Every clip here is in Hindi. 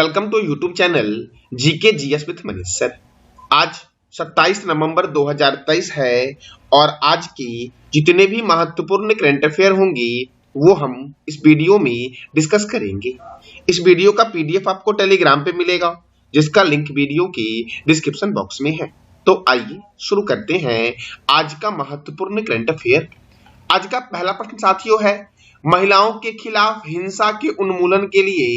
Welcome to YouTube channel GK GS with Manish sir. आज 27 नवंबर 2023 है और आज की जितने भी महत्वपूर्ण करंट अफेयर होंगी वो हम इस वीडियो में डिस्कस करेंगे। इस वीडियो का पीडीएफ आपको टेलीग्राम पे मिलेगा जिसका लिंक वीडियो की डिस्क्रिप्शन बॉक्स में है। तो आइए शुरू करते हैं आज का महत्वपूर्ण करंट अफेयर। आज का पहला प्रश्न साथियों है, महिलाओं के खिलाफ हिंसा के उन्मूलन के लिए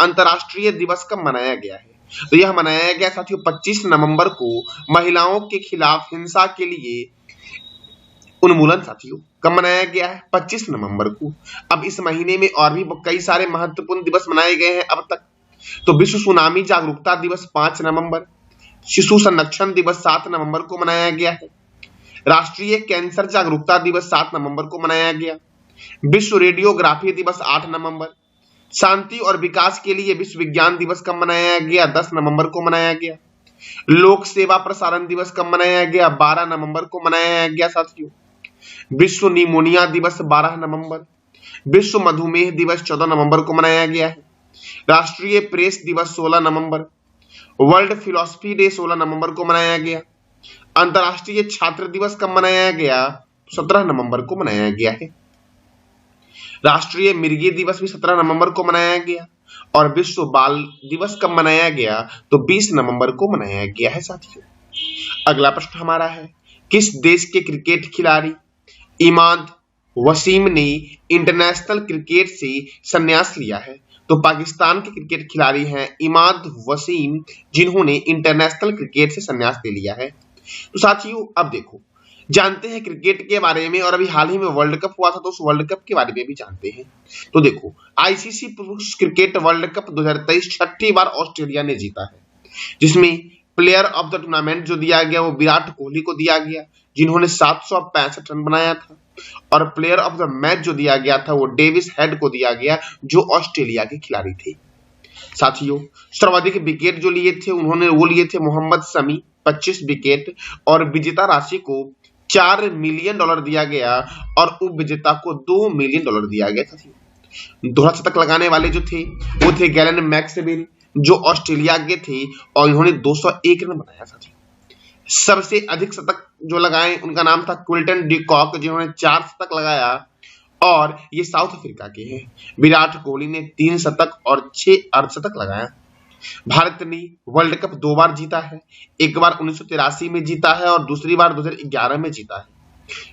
अंतर्राष्ट्रीय दिवस कब मनाया गया है? तो यह मनाया गया साथियों 25 नवंबर को महिलाओं के खिलाफ हिंसा के लिए उन्मूलन साथियों कब मनाया गया है? 25 नवंबर को। अब इस महीने में और भी कई सारे महत्वपूर्ण दिवस मनाए गए हैं अब तक। तो विश्व सुनामी जागरूकता दिवस 5 नवंबर, शिशु संरक्षण दिवस 7 नवंबर को मनाया गया है, राष्ट्रीय कैंसर जागरूकता दिवस 7 नवंबर को मनाया गया, विश्व रेडियोग्राफी दिवस 8 नवंबर, शांति और विकास के लिए विश्व विज्ञान दिवस कब मनाया गया? 10 नवंबर को मनाया गया। लोक सेवा प्रसारण दिवस कब मनाया गया? 12 नवंबर को मनाया गया साथियों। विश्व निमोनिया दिवस 12 नवंबर, विश्व मधुमेह दिवस 14 नवंबर को मनाया गया है, राष्ट्रीय प्रेस दिवस 16 नवंबर, वर्ल्ड फिलोसफी डे 16 नवंबर को मनाया गया, अंतरराष्ट्रीय छात्र दिवस कब मनाया गया? 17 नवंबर को मनाया गया है, राष्ट्रीय मिर्गी दिवस भी 17 नवंबर को मनाया गया और विश्व बाल दिवस कब मनाया गया? तो 20 नवंबर को मनाया गया है साथियों। अगला प्रश्न हमारा है, किस देश के क्रिकेट खिलाड़ी इमाद वसीम ने इंटरनेशनल क्रिकेट से संन्यास लिया है? तो पाकिस्तान के क्रिकेट खिलाड़ी हैं इमाद वसीम, जिन्होंने इंटरनेशनल क्रिकेट से संन्यास ले लिया है। तो साथियों अब देखो, जानते हैं क्रिकेट के बारे में और अभी हाल ही में वर्ल्ड कप हुआ था तो उस वर्ल्ड कप के बारे में भी जानते हैं। तो देखो, आईसीसी पुरुष क्रिकेट वर्ल्ड कप 2023 छठी बार ऑस्ट्रेलिया ने जीता है, जिसमें प्लेयर ऑफ द टूर्नामेंट जो दिया गया वो विराट कोहली को दिया गया जिन्होंने 765 रन बनाया था, और प्लेयर ऑफ द मैच जो दिया गया था वो डेविस हेड को दिया गया जो ऑस्ट्रेलिया के खिलाड़ी थे। साथियों सर्वाधिक विकेट जो लिए थे उन्होंने वो लिए थे मोहम्मद शमी 25 विकेट, और विजेता राशि को $4 मिलियन दिया गया और उपविजेता को $2 मिलियन दिया गया था। दोहरा शतक लगाने वाले जो थे वो थे गैलन मैक्सवेल जो ऑस्ट्रेलिया के थे और इन्होंने 201 रन बनाया था। सबसे अधिक शतक जो लगाए उनका नाम था क्विल्टन डी कॉक जिन्होंने 4 शतक लगाया और ये साउथ अफ्रीका के हैं। विराट कोहली ने 3 शतक और 6 अर्धशतक लगाया। भारत ने वर्ल्ड कप 2 बार जीता है, एक बार 1983 में जीता है और दूसरी बार 2011 में जीता है।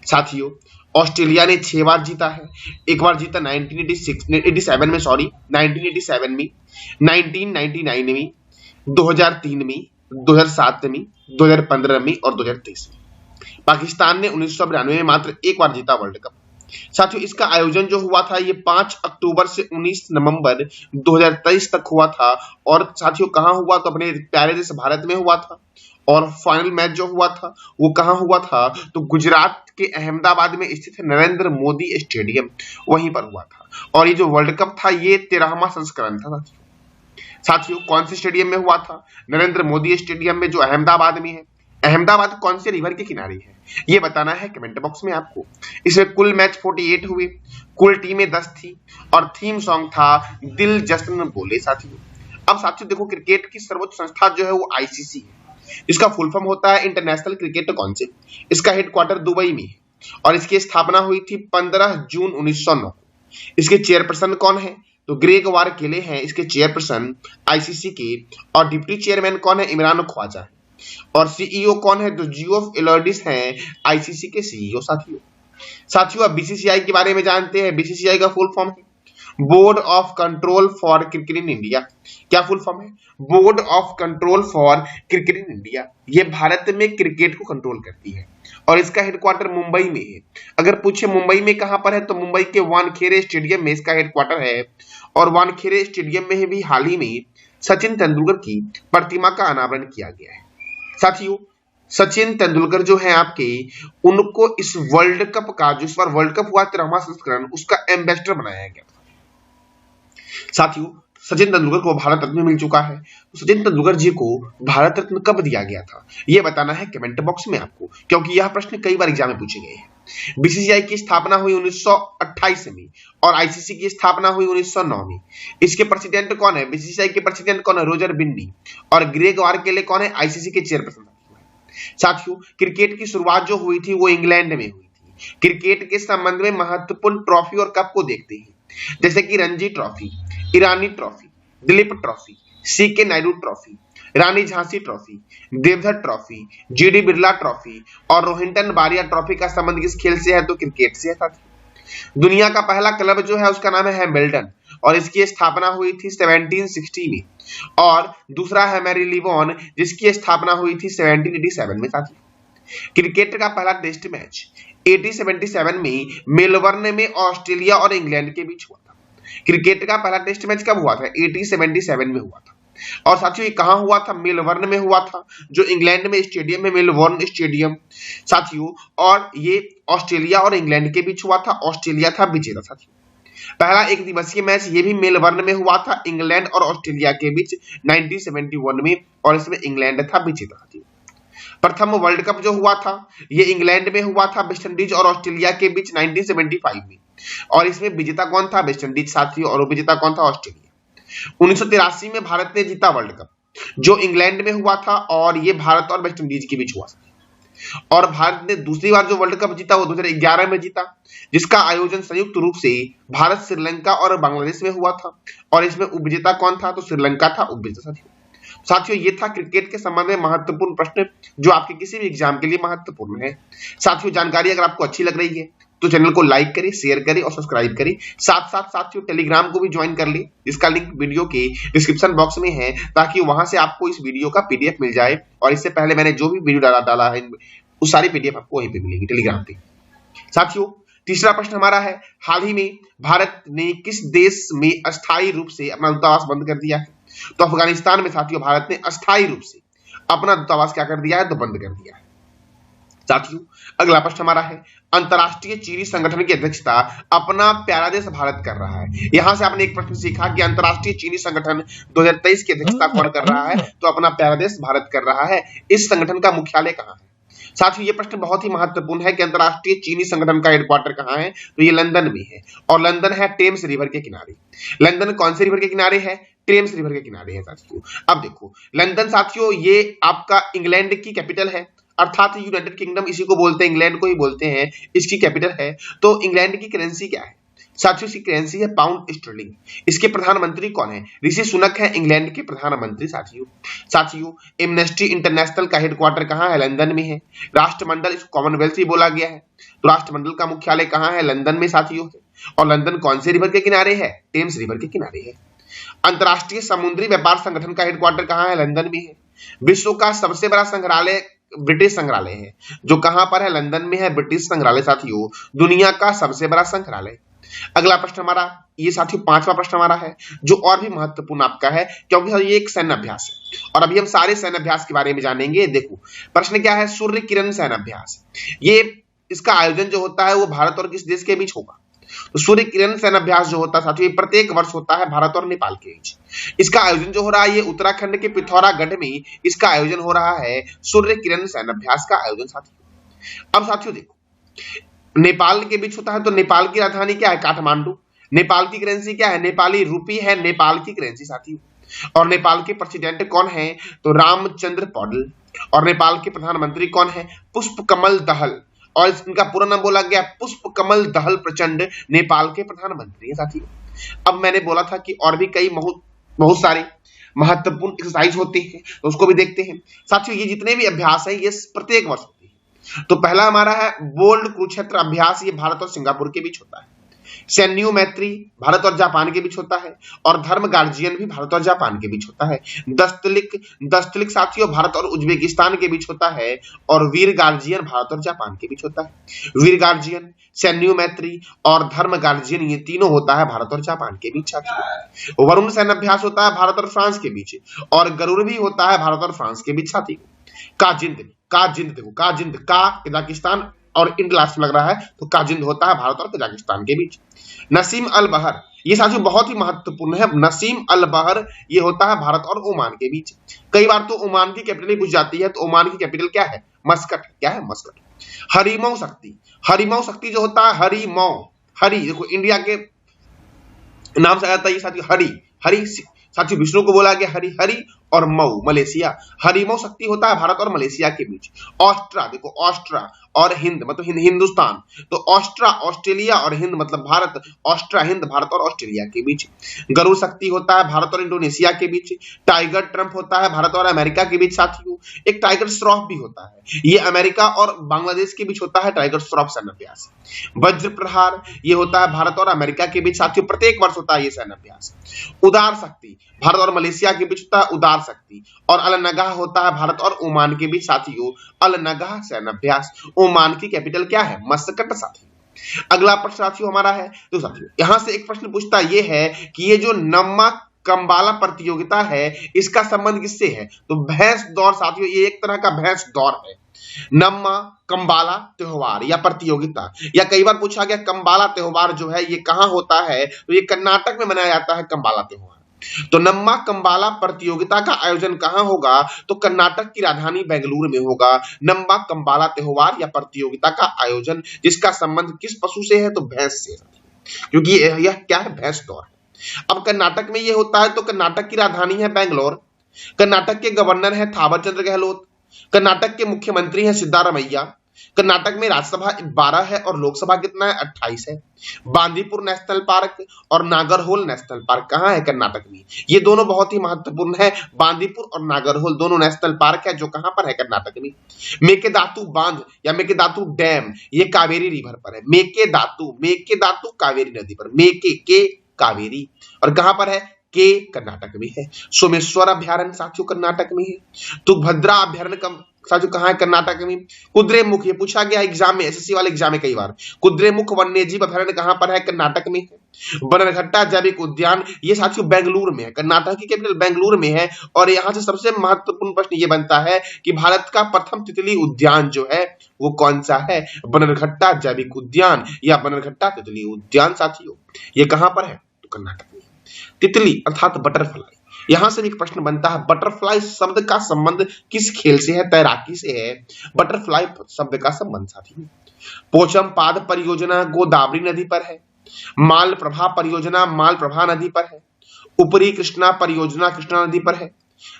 साथियों ऑस्ट्रेलिया ने 6 बार जीता है, एक बार जीता 1987 में, 1999 में, 2003 में, 2007 में, 2015 में और 2023 में। पाकिस्तान ने 1992 में मात्र एक बार जीता वर्ल्ड कप। साथियों इसका आयोजन जो हुआ था ये 5 अक्टूबर से 19 नवंबर 2023 तक हुआ था, और साथियों कहाँ हुआ? तो अपने प्यारे देश भारत में हुआ था, और फाइनल मैच जो हुआ था वो कहाँ हुआ था? तो गुजरात के अहमदाबाद में स्थित नरेंद्र मोदी स्टेडियम वहीं पर हुआ था। और ये जो वर्ल्ड कप था ये 13वां संस्करण था। साथियों कौन से स्टेडियम में हुआ था? नरेंद्र मोदी स्टेडियम में जो अहमदाबाद में है। अहमदाबाद कौन से रिवर के किनारे है ये बताना है कमेंट बॉक्स में आपको। इसमें कुल मैच 48 हुए, कुल टीमें 10 थी और थीम सॉन्ग था दिल जश्न बोले। साथियों अब साथियों देखो, क्रिकेट की सर्वोच्च संस्था जो है वो आईसीसी है, इसका फुल फॉर्म होता है इंटरनेशनल क्रिकेट काउंसिल। इसका हेडक्वार्टर दुबई में है और इसकी स्थापना हुई थी 15 जून 1909 को। इसके चेयरपर्सन कौन है? तो ग्रेग वार केले हैं इसके चेयरपर्सन आईसीसी के, और डिप्टी चेयरमैन कौन है? इमरान ख्वाजा है, और सीईओ कौन है? तो जियोफ एलर्डिस हैं आईसीसी के सीईओ। साथियों अब बीसीसीआई के बारे में जानते हैं। बीसीसीआई का फुल फॉर्म है board of control for cricket in India. क्या फुल फॉर्म है? Board of control for cricket in India. ये भारत में क्रिकेट को कंट्रोल करती है और इसका हेडक्वार्टर मुंबई में है। अगर पूछे मुंबई में कहां पर है तो मुंबई के वानखेड़े स्टेडियम में इसका हेडक्वार्टर है, और वानखेड़े स्टेडियम में भी हाल ही में सचिन तेंदुलकर की प्रतिमा का अनावरण किया गया है। साथियों सचिन तेंदुलकर जो है आपके, उनको इस वर्ल्ड कप का जो इस बार वर्ल्ड कप हुआ 13वां संस्करण उसका एम्बेसडर बनाया गया था। साथियों सचिन तेंदुलकर को भारत रत्न मिल चुका है। तो सचिन तेंदुलकर जी को भारत रत्न कब दिया गया था ये बताना है कमेंट बॉक्स में आपको, क्योंकि यह प्रश्न कई बार एग्जाम में पूछे गए हैं। बीसीसीआई की स्थापना हुई 1928 में और आईसीसी की स्थापना हुई 1909 में। इसके प्रेसिडेंट कौन है? बीसीसीआई के प्रेसिडेंट कौन है? रोजर बिन्नी। और ग्रेग वारकेले कौन है? आईसीसी के चेयरपर्सन। साथियों, क्रिकेट की शुरुआत जो हुई थी वो इंग्लैंड में हुई थी। क्रिकेट के संबंध में महत्वपूर्ण ट्रॉफी और कप को देखते हैं, जैसे कि Ranji Trophy, Irani Trophy, Duleep Trophy, C K Naidu Trophy, Rani Jhansi Trophy, Deodhar Trophy, G D Birla Trophy और रोहिंटन बारिया ट्रॉफी का संबंध किस खेल से है? तो क्रिकेट से है साथियों। दुनिया का पहला क्लब जो है उसका नाम है हैम्बल्डन और इसकी स्थापना हुई थी 1760 में। और दूसरा है मैरीलीबोन जिसकी स्थापना हुई थी 1787 में साथियों। क्रिकेट का पहला टेस्ट मैच 1877 में मेलबर्न में ऑस्ट्रेलिया और इंग्लैंड के बीच हुआ था। क्रिकेट का पहला टेस्ट मैच कब हुआ था? 1877 में हुआ था। और साथियों ये कहां हुआ था? मेलबर्न में हुआ था, जो इंग्लैंड में स्टेडियम है मेलबोर्न स्टेडियम साथियों। और ये ऑस्ट्रेलिया और इंग्लैंड के बीच हुआ था। ऑस्ट्रेलिया था विजेता साथियों। पहला एक दिवसीय मैच ये भी मेलबर्न में हुआ था, इंग्लैंड और ऑस्ट्रेलिया के बीच 1971 में, और इसमें इंग्लैंड था विजेता साथियों। प्रथम वर्ल्ड कप जो हुआ था ये इंग्लैंड में हुआ था, वेस्ट इंडीज और ऑस्ट्रेलिया के बीच 1975 में, और इसमें विजेता कौन था? वेस्ट इंडीज साथियों। और विजेता कौन था? ऑस्ट्रेलिया। 1983 में भारत ने जीता वर्ल्ड कप, जो इंग्लैंड में हुआ था और ये भारत और वेस्ट इंडीज के बीच हुआ। और भारत ने दूसरी बार जो वर्ल्ड कप जीता वो 2011 में जीता, जिसका आयोजन संयुक्त रूप से भारत, श्रीलंका और बांग्लादेश में हुआ था। और इसमें उपविजेता कौन था? तो श्रीलंका था उपविजेता साथियों। ये था क्रिकेट के संबंध में महत्वपूर्ण प्रश्न जो आपके किसी भी एग्जाम के लिए महत्वपूर्ण है साथियों। जानकारी अगर आपको अच्छी लग रही है तो चैनल को लाइक करें, शेयर करें और सब्सक्राइब करें। साथ साथ साथियों टेलीग्राम को भी ज्वाइन कर लें, जिसका लिंक वीडियो के डिस्क्रिप्शन बॉक्स में है, ताकि वहां से आपको इस वीडियो का पीडीएफ मिल जाए। और इससे पहले मैंने जो भी वीडियो डाला है उस सारी पीडीएफ आपको वहीं पे मिलेगी टेलीग्राम पे साथियों। तीसरा प्रश्न हमारा है, हाल ही में भारत ने किस देश में अस्थायी रूप से अपना दूतावास बंद कर दिया है? तो अफगानिस्तान में साथियों भारत ने अस्थायी रूप से अपना दूतावास क्या कर दिया है? तो बंद कर दिया है साथियों। अगला प्रश्न हमारा है, अंतरराष्ट्रीय चीनी संगठन की अध्यक्षता अपना प्यारा देश भारत कर रहा है। यहां से आपने एक प्रश्न सीखा कि अंतरराष्ट्रीय चीनी संगठन 2023 की अध्यक्षता कौन कर रहा है? तो अपना प्यारा देश भारत कर रहा है। इस संगठन का मुख्यालय कहां है? साथियों ये प्रश्न बहुत ही महत्वपूर्ण है कि अंतरराष्ट्रीय चीनी संगठन का हेडक्वार्टर कहां है? तो ये लंदन में है, और लंदन है टेम्स रिवर के किनारे। लंदन कौन से रिवर के किनारे है? टेम्स रिवर के किनारे है साथियों। अब देखो लंदन साथियों ये आपका इंग्लैंड की कैपिटल है, अर्थात यूनाइटेड किंगडम इसी को बोलते हैं, इंग्लैंड को ही बोलते हैं, इसकी कैपिटल है। तो इंग्लैंड की करेंसी क्या है साथियों? इसकी करेंसी है पाउंड स्टर्लिंग। इसके प्रधानमंत्री कौन है? ऋषि सुनक है इंग्लैंड के प्रधानमंत्री साथियों। एमनेस्टी इंटरनेशनल का हेडक्वार्टर कहां है? लंदन में है। राष्ट्रमंडल इसको कॉमनवेल्थ भी बोला गया है, तो राष्ट्रमंडल का मुख्यालय कहां है? लंदन में साथियों। और लंदन कौन से रिवर के किनारे है? टेम्स रिवर के किनारे है। अंतरराष्ट्रीय समुद्री व्यापार संगठन का हेडक्वार्टर कहां है? लंदन में है। विश्व का सबसे बड़ा संग्रहालय ब्रिटिश संग्रहालय है, जो कहां पर है? लंदन में है ब्रिटिश संग्रहालय साथियों, दुनिया का सबसे बड़ा संग्रहालय। अगला प्रश्न हमारा ये साथियों पांचवा प्रश्न हमारा है, जो और भी महत्वपूर्ण आपका है, क्योंकि ये एक सैन्य अभ्यास है और अभी हम सारे सैन्य अभ्यास के बारे में जानेंगे। देखो प्रश्न क्या है? सूर्य किरण सैन्य अभ्यास। ये इसका आयोजन जो होता है वो भारत और किस देश के बीच होगा? तो सूर्य किरण सैन्य अभ्यास जो होता है साथियों प्रत्येक वर्ष होता है भारत और नेपाल के बीच। इसका आयोजन जो हो रहा है ये उत्तराखंड के पिथौरागढ़ में इसका आयोजन हो रहा है, सूर्य किरण सैन्य अभ्यास का आयोजन साथियों। अब साथियों देखो नेपाल के बीच होता है, तो नेपाल की राजधानी क्या है? काठमांडू। नेपाल की करेंसी क्या है? नेपाली रूपी है नेपाल की करेंसी साथियों। और नेपाल के प्रेसिडेंट कौन है? तो रामचंद्र पौडेल। और नेपाल के प्रधानमंत्री कौन है? पुष्प कमल दहल। और इनका पूरा नाम बोला गया पुष्प कमल दहल प्रचंड नेपाल के प्रधानमंत्री है साथियों। अब मैंने बोला था कि और भी कई बहुत सारे महत्वपूर्ण एक्सरसाइज होते हैं, तो उसको भी देखते हैं साथियों। ये जितने भी अभ्यास है ये प्रत्येक वर्ष होते हैं। तो पहला हमारा है बोल्ड कुरुक्षेत्र अभ्यास, ये भारत और सिंगापुर के बीच होता है। सैन्यू मैत्री भारत और जापान के बीच होता है, और धर्म गार्जियन भी भारत और जापान के बीच होता है। दस्तलिक साथियों भारत और उज्बेकिस्तान के बीच होता है, और वीर गार्जियन भारत और जापान के बीच होता है। वीर गार्जियन, सैन्यू मैत्री और धर्म गार्जियन ये तीनों होता है भारत और जापान के बीच साथियों। वरुण सैन्य अभ्यास होता है भारत और फ्रांस के बीच, और गरुड़ भी होता है भारत और फ्रांस के बीच साथियों। काजिंद का कजाकिस्तान और इंड लास्ट लग रहा है, तो काजिंद होता है भारत और कजाकिस्तान के बीच। नसीम अल बहर ये साथियों बहुत ही महत्वपूर्ण है। नसीम अल बहर ये होता है भारत और ओमान के बीच। कई बार तो ओमान की कैपिटल ही पूछ जाती है, तो ओमान की कैपिटल क्या है? मस्कट। क्या है? मस्कट। हरिमौ शक्ति, हरिमौ शक्ति जो होता है हरिमौ, हरि देखो इंडिया के नाम से आता है ये साथियों, हरि हरि साथियों विष्णु को बोला गया हरि, हरि और मऊ मलेशिया। हरिमौ शक्ति होता है भारत और मलेशिया के बीच। ऑस्ट्रा देखो, ऑस्ट्रा और हिंद मतलब हिंदुस्तान, तो ऑस्ट्रा ऑस्ट्रेलिया और हिंद मतलब भारत, ऑस्ट्रा हिंद भारत और ऑस्ट्रेलिया के बीच। गरुड़ शक्ति होता है भारत और इंडोनेशिया के बीच। टाइगर ट्रंप होता है भारत और अमेरिका के बीच साथियों। एक टाइगर श्रॉफ भी होता है, ये अमेरिका और बांग्लादेश के बीच होता है टाइगर श्रॉफ सैन्याभ्यास। वज्र प्रहार ये होता है भारत और अमेरिका के बीच साथियों, प्रत्येक वर्ष होता है ये सैन्याभ्यास। उदार शक्ति भारत और मलेशिया के बीच होता है उदार शक्ति। और अलनगाह होता है भारत और ओमान के बीच साथियों, अलनगाह सैन्याभ्यास। ओमान की कैपिटल क्या है? मस्कट साथियों। अगला प्रश्न साथियों हमारा है, तो साथियों यहां से एक प्रश्न पूछता ये है कि ये जो नम्मा कंबाला प्रतियोगिता है इसका संबंध किससे है? तो भैंस दौड़ साथियों, ये एक तरह का भैंस दौड़ है। नम्मा कंबाला त्योहार या प्रतियोगिता, या कई बार पूछा गया कंबाला त्योहार जो है ये कहां होता है? तो ये कर्नाटक में मनाया जाता है कंबाला त्योहार। तो नम्मा कंबाला प्रतियोगिता का आयोजन कहां होगा? तो कर्नाटक की राजधानी बेंगलुरु में होगा नम्मा कंबाला त्योहार या प्रतियोगिता का आयोजन, जिसका संबंध किस पशु से है? तो भैंस से, क्योंकि यह क्या है? भैंस दौड़ है। अब कर्नाटक में यह होता है, तो कर्नाटक की राजधानी है बेंगलोर। कर्नाटक के गवर्नर है थावर चंद्र गहलोत। कर्नाटक के मुख्यमंत्री हैं सिद्धारमैया। कर्नाटक में राज्यसभा 12 है और लोकसभा कितना है? 28 है। बांदीपुर नेशनल पार्क और नागरहोल नेशनल पार्क कहां है? कर्नाटक में। ये दोनों बहुत ही महत्वपूर्ण है, बांदीपुर और नागरहोल दोनों नेशनल पार्क है जो कहां पर है? कर्नाटक में। मेकेदातु बांध या मेकेदातु डैम ये कावेरी रिवर पर है। मेकेदातु कावेरी नदी पर, मेके के कावेरी, और कहां पर है? के कर्नाटक में है। सोमेश्वर अभ्यारण्य साथियों कर्नाटक में है। तुंगभद्रा अभ्यारण्य साथियों कहां है? कर्नाटक में। कुद्रेमुख, ये पूछा गया एग्जाम में, एसएससी वाले एग्जाम में कई बार। कुद्रेमुख वन्यजीव अभ्यारण्य कहां पर है? कर्नाटक में है। बनरघट्टा जैविक उद्यान ये साथियों बेंगलुरु में है, कर्नाटक की कैपिटल बेंगलुरु में है। और यहां से सबसे महत्वपूर्ण प्रश्न ये बनता है कि भारत का प्रथम तितली उद्यान जो है वो कौन सा है? बनरघट्टा जैविक उद्यान या बनरघट्टा तितली उद्यान साथियों, ये कहां पर है? तो कर्नाटक में। तितली अर्थात बटरफ्लाई, यहां से एक प्रश्न बनता है, बटरफ्लाई शब्द का संबंध किस खेल से है? तैराकी से है बटरफ्लाई शब्द का संबंध साथियों। पोचमपाद परियोजना गोदावरी नदी पर है। मालप्रभा परियोजना मालप्रभा नदी पर है। ऊपरी कृष्णा परियोजना कृष्णा नदी पर है।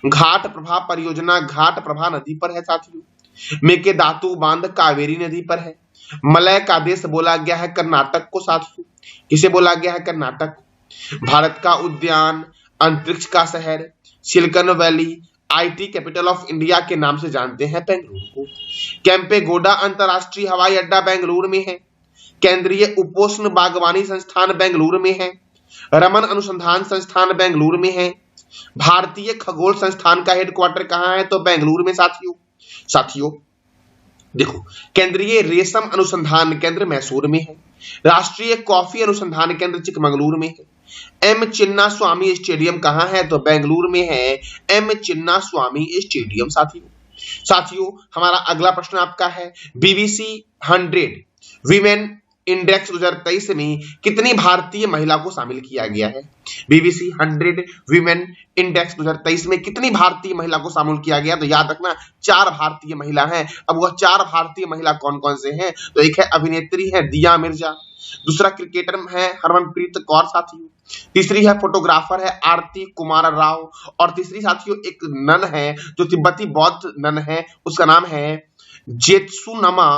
घाट प्रभा परियोजना घाट प्रभा नदी पर है साथियों। मेकेदातु बांध कावेरी नदी पर है। मलय का देश बोला गया है कर्नाटक को साथियों, किसे बोला गया है? कर्नाटक। भारत का उद्यान, अंतरिक्ष का शहर, silicon valley, IT capital of India के नाम से जानते हैं बेंगलुरु को। कैंपेगौड़ा अंतरराष्ट्रीय हवाई अड्डा बेंगलुरु में है। केंद्रीय उपोष्ण बागवानी संस्थान बेंगलुरु में है। रमन अनुसंधान संस्थान बेंगलुरु में है। भारतीय खगोल संस्थान का हेडक्वार्टर कहां है? तो बेंगलुरु में साथियों देखो, केंद्रीय रेशम अनुसंधान केंद्र मैसूर में है। राष्ट्रीय कॉफी अनुसंधान केंद्र चिकमंगलुरु में है। एम चिन्ना स्वामी स्टेडियम कहां है? तो बेंगलुरु में है एम चिन्ना स्वामी स्टेडियम साथियों हमारा अगला प्रश्न आपका है, बीबीसी 100 वीमेन इंडेक्स 2023 में कितनी भारतीय महिला को शामिल किया गया है? बीबीसी 100 वीमेन इंडेक्स 2023 में कितनी भारतीय महिला को शामिल किया गया? तो याद रखना 4 भारतीय महिला हैं। अब वह 4 भारतीय महिला कौन कौन से हैं? तो एक है अभिनेत्री है दिया मिर्जा, दूसरा क्रिकेटर है हरमनप्रीत कौर साथियों, तीसरी है फोटोग्राफर है आरती कुमार राव, और तीसरी साथियों एक नन है जो तिब्बती बौद्ध नन है, उसका नाम है जेत्सुनमा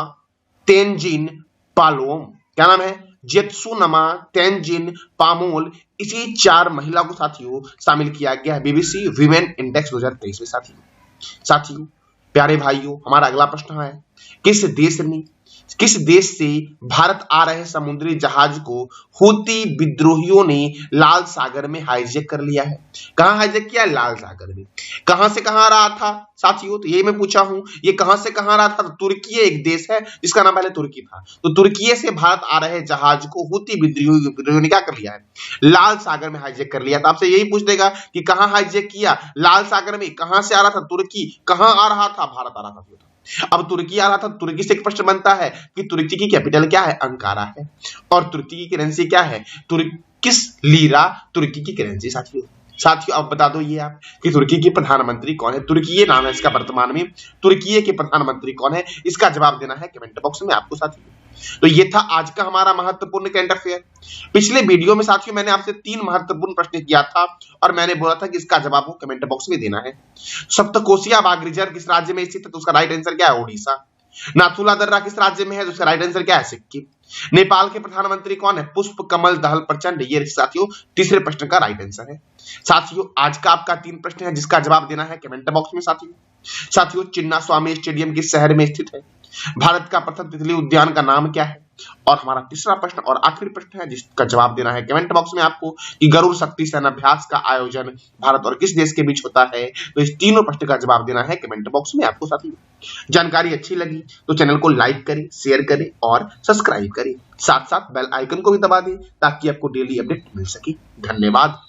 तेंजिन पालोम। क्या नाम है? जेत्सुनमा तेंजिन पामोल। इसी 4 महिला को साथियों शामिल किया गया है बीबीसी वीमेन इंडेक्स 2023 में साथियों प्यारे भाइयों हमारा अगला प्रश्न है, किस देश से भारत आ रहे समुद्री जहाज को हूती विद्रोहियों ने लाल सागर में हाईजैक कर लिया है? कहां हाईजैक किया? लाल सागर में। कहां से कहां आ रहा था साथियों? तो ये मैं पूछा हूं, ये कहां से कहां आ रहा था? तो तुर्की एक देश है जिसका नाम पहले तुर्की था, तो तुर्की से भारत आ रहे जहाज को हूती विद्रोहियों ने क्या कर लिया है? लाल सागर में हाईजैक कर लिया। तो आपसे यही पूछ देगा कि कहां हाईजैक किया? लाल सागर में। कहां से आ रहा था? तुर्की। कहां आ रहा था? भारत आ रहा था। अब तुर्की आ रहा था, तुर्की से एक प्रश्न बनता है कि तुर्की की कैपिटल क्या है? अंकारा है। और तुर्की की करेंसी क्या है? तुर्किश लीरा तुर्की की करेंसी साथियों। साथियों अब बता दो ये आप कि तुर्की के प्रधानमंत्री कौन है। तुर्की नाम है इसका वर्तमान में। तुर्की के प्रधानमंत्री कौन है, इसका जवाब देना है कमेंट बॉक्स में आपको साथियों। तो ये था आज का हमारा महत्वपूर्ण करंट अफेयर। पिछले वीडियो में साथियों मैंने आपसे 3 महत्वपूर्ण प्रश्न किया था और मैंने बोला था कि इसका जवाब वो कमेंट बॉक्स में देना है। सप्तकोशिया बाघ रिजर्व किस राज्य में स्थित है, तो उसका राइट आंसर क्या है, ओडिशा। नाथुला दर्रा किस राज्य में है, तो उसका राइट आंसर क्या है, सिक्किम। नेपाल के प्रधानमंत्री कौन है, पुष्प कमल दहल प्रचंड। ये साथियों तीसरे प्रश्न का राइट आंसर है। साथियों आज का आपका 3 प्रश्न है जिसका जवाब देना है कमेंट बॉक्स में साथियों। चिन्ना स्वामी स्टेडियम किस शहर में स्थित है, भारत का प्रथम तितली उद्यान का नाम क्या है, और हमारा तीसरा प्रश्न और आखिरी प्रश्न है जिसका जवाब देना है कमेंट बॉक्स में आपको कि गरुड़ शक्ति सेना अभ्यास का आयोजन भारत और किस देश के बीच होता है। तो इस तीनों प्रश्न का जवाब देना है कमेंट बॉक्स में आपको साथियों। जानकारी अच्छी लगी तो चैनल को लाइक करें, शेयर करें और सब्सक्राइब करें। साथ साथ बेल आइकन को भी दबा दें ताकि आपको डेली अपडेट मिल सके। धन्यवाद।